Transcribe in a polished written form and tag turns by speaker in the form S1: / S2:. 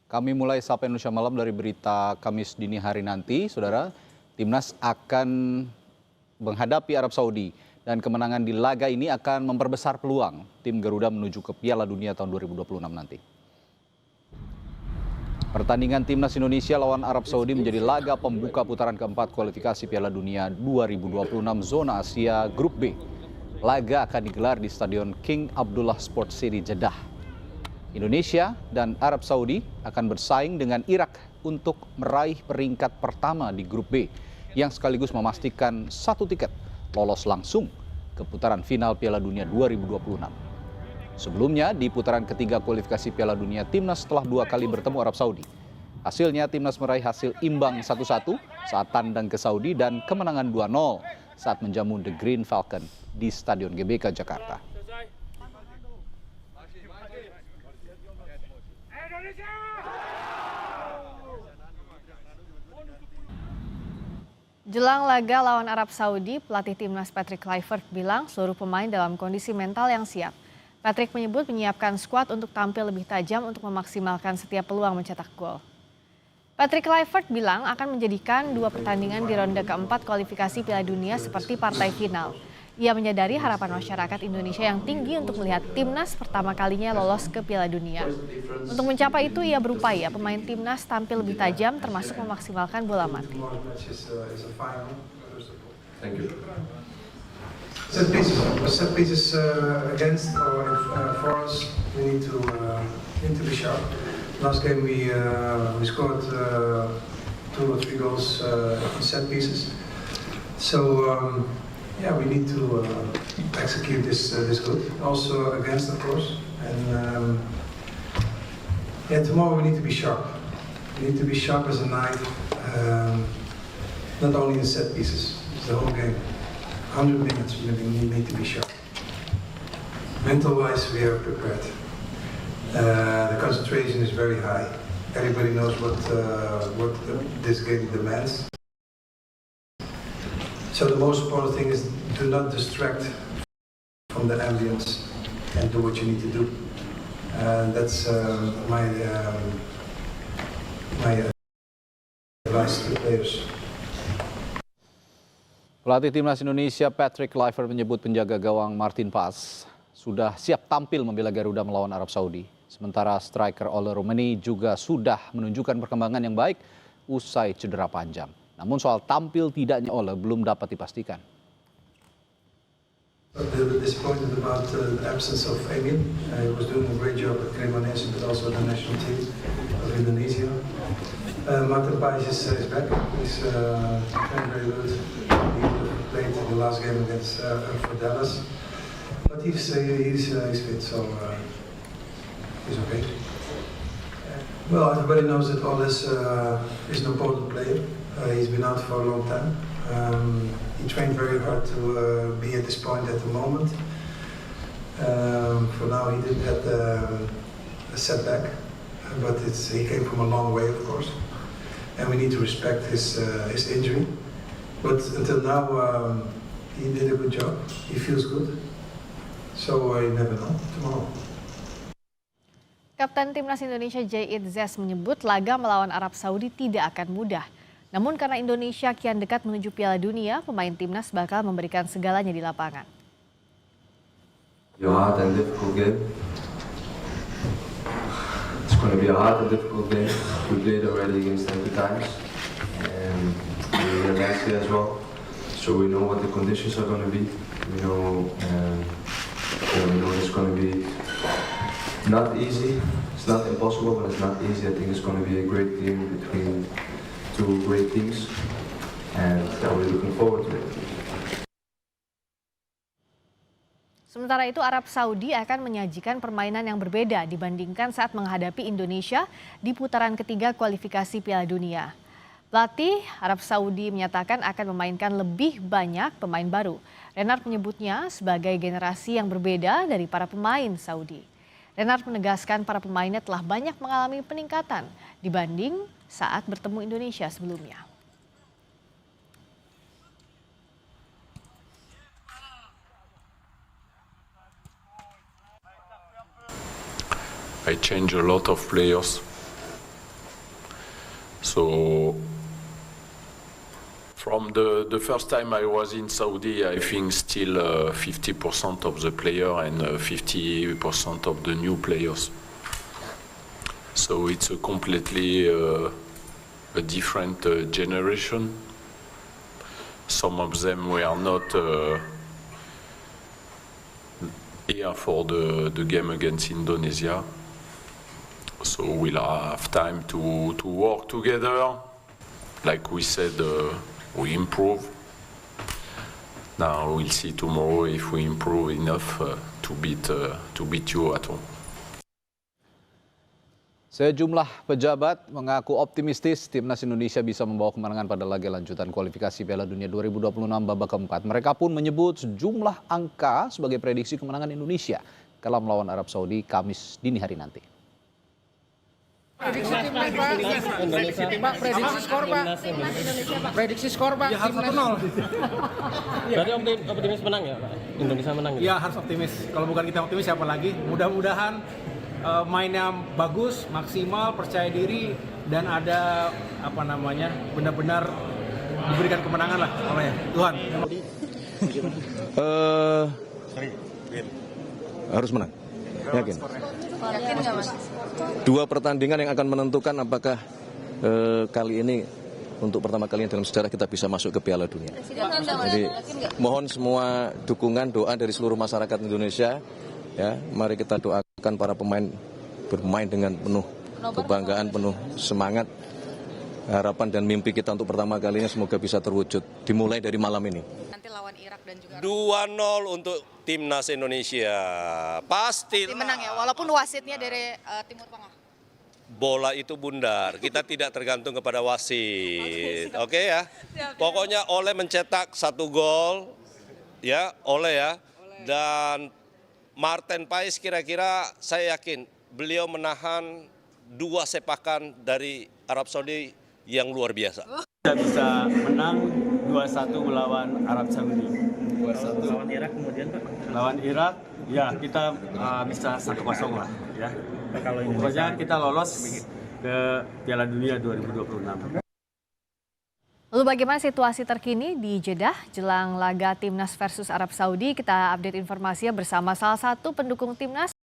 S1: Kami mulai Sapa Indonesia Malam dari berita Kamis dini hari nanti, saudara. Timnas akan menghadapi Arab Saudi dan kemenangan di laga ini akan memperbesar peluang tim Garuda menuju ke Piala Dunia tahun 2026 nanti. Pertandingan Timnas Indonesia lawan Arab Saudi menjadi laga pembuka putaran keempat kualifikasi Piala Dunia 2026 zona Asia Grup B. Laga akan digelar di Stadion King Abdullah Sports City Jeddah. Indonesia dan Arab Saudi akan bersaing dengan Irak untuk meraih peringkat pertama di Grup B yang sekaligus memastikan satu tiket lolos langsung ke putaran final Piala Dunia 2026. Sebelumnya di putaran ketiga kualifikasi Piala Dunia, Timnas setelah 2 kali bertemu Arab Saudi. Hasilnya Timnas meraih hasil imbang 1-1 saat tandang ke Saudi dan kemenangan 2-0 saat menjamu The Green Falcon di Stadion GBK Jakarta.
S2: Jelang laga lawan Arab Saudi, pelatih Timnas Patrick Kluivert bilang seluruh pemain dalam kondisi mental yang siap. Patrick menyebut menyiapkan skuad untuk tampil lebih tajam untuk memaksimalkan setiap peluang mencetak gol. Patrick Kluivert bilang akan menjadikan 2 pertandingan di ronde keempat kualifikasi Piala Dunia seperti partai final. Ia menyadari harapan masyarakat Indonesia yang tinggi untuk melihat timnas pertama kalinya lolos ke Piala Dunia. Untuk mencapai itu, ia berupaya pemain timnas tampil lebih tajam termasuk memaksimalkan bola mati.
S3: Set pieces against or for us, we need to be sharp. Last game we scored 2 or 3 goals in set pieces. So we need to execute this good. Also against, of course, and tomorrow we need to be sharp. We need to be sharp as a knife, not only in set pieces. It's the whole game. 100 minutes we need to be sharp. Mental-wise, we are prepared. The concentration is very high. Everybody knows what this game demands. So the most important thing is do not distract from the ambience and do what you need to do. And that's my advice to the players.
S1: Pelatih Timnas Indonesia Patrick Kluivert menyebut penjaga gawang Martin Paes sudah siap tampil membela Garuda melawan Arab Saudi. Sementara striker Ole Roumanie juga sudah menunjukkan perkembangan yang baik usai cedera panjang. Namun soal tampil tidaknya Ole belum dapat dipastikan.
S3: A little bit disappointed about the absence of Emil. He was doing a great job at Cremonese, but also the national team of Indonesia. Martin Paes is back. He's playing very good. He played in the last game against for Dallas, but he's fit, so he's okay. Well, everybody knows that Ole is an important player. He's been out for a long time. He trained very hard to be at this point at the moment. For now, he didn't have a setback, but he came from a long way, of course. And we need to respect his injury. But until now, he did a good job. He feels good. So you never know tomorrow.
S2: Kapten Timnas Indonesia Jayid Zes menyebut laga melawan Arab Saudi tidak akan mudah. Namun karena Indonesia kian dekat menuju Piala Dunia, pemain timnas bakal memberikan segalanya di lapangan.
S4: Hard and difficult game. It's going to be a hard and difficult game. We played already against them 2 times, and we were last year as well. So we know what the conditions are going to be. We know it's going to be not easy. It's not impossible, but it's not easy. I think it's going to be a great game between 2 great teams, and we're looking forward to it.
S2: Sementara itu Arab Saudi akan menyajikan permainan yang berbeda dibandingkan saat menghadapi Indonesia di putaran ketiga kualifikasi Piala Dunia. Pelatih Arab Saudi menyatakan akan memainkan lebih banyak pemain baru. Renard menyebutnya sebagai generasi yang berbeda dari para pemain Saudi. Renard menegaskan para pemainnya telah banyak mengalami peningkatan dibanding saat bertemu Indonesia sebelumnya.
S5: I changed a lot of players So from the first time I was in Saudi, I think still 50% of the player and 50% of the new players. So it's a completely a different generation. Some of them were not here for the game against Indonesia. So we'll have time to work together. Like we said, we improve. Now we'll see tomorrow if we improve enough to beat you at home.
S1: Sejumlah pejabat mengaku optimistis timnas Indonesia bisa membawa kemenangan pada laga lanjutan kualifikasi Piala Dunia 2026 babak keempat. Mereka pun menyebut sejumlah angka sebagai prediksi kemenangan Indonesia kala melawan Arab Saudi Kamis dini hari nanti.
S6: Prediksi timnas Pak. Prediksi skor Pak. Prediksi skor Pak.
S7: Ya harus 1-0.
S8: Berarti optimis menang ya Pak? Indonesia menang ya?
S7: Ya harus optimis. Kalau bukan kita optimis siapa lagi? Mudah-mudahan mainnya bagus, maksimal, percaya diri dan ada benar-benar diberikan kemenangan lah oleh Tuhan.
S9: Harus menang. Yakin.
S6: Yakin nggak Mas?
S9: Dua pertandingan yang akan menentukan apakah kali ini untuk pertama kalinya dalam sejarah kita bisa masuk ke Piala Dunia. Jadi mohon semua dukungan, doa dari seluruh masyarakat Indonesia. Ya, mari kita doakan para pemain bermain dengan penuh kebanggaan, penuh semangat. Harapan dan mimpi kita untuk pertama kalinya semoga bisa terwujud. Dimulai dari malam ini.
S6: Nanti lawan Irak dan juga
S10: 2-0 untuk timnas Indonesia. Pasti
S6: menang ya, walaupun wasitnya dari Timur Tengah.
S10: Bola itu bundar, kita tidak tergantung kepada wasit. Oke ya. Pokoknya Ole mencetak 1 gol ya, Ole ya. Dan Martin Paes kira-kira saya yakin beliau menahan 2 sepakan dari Arab Saudi yang luar biasa.
S8: Kita bisa menang 2-1 melawan Arab Saudi.
S10: 2-1.
S8: Lawan Irak kemudian Pak? Lawan Irak, ya kita bisa 1-0 lah ya. Pokoknya kita lolos ke Piala Dunia 2026.
S2: Lalu bagaimana situasi terkini di Jeddah jelang laga Timnas versus Arab Saudi? Kita update informasinya bersama salah satu pendukung Timnas,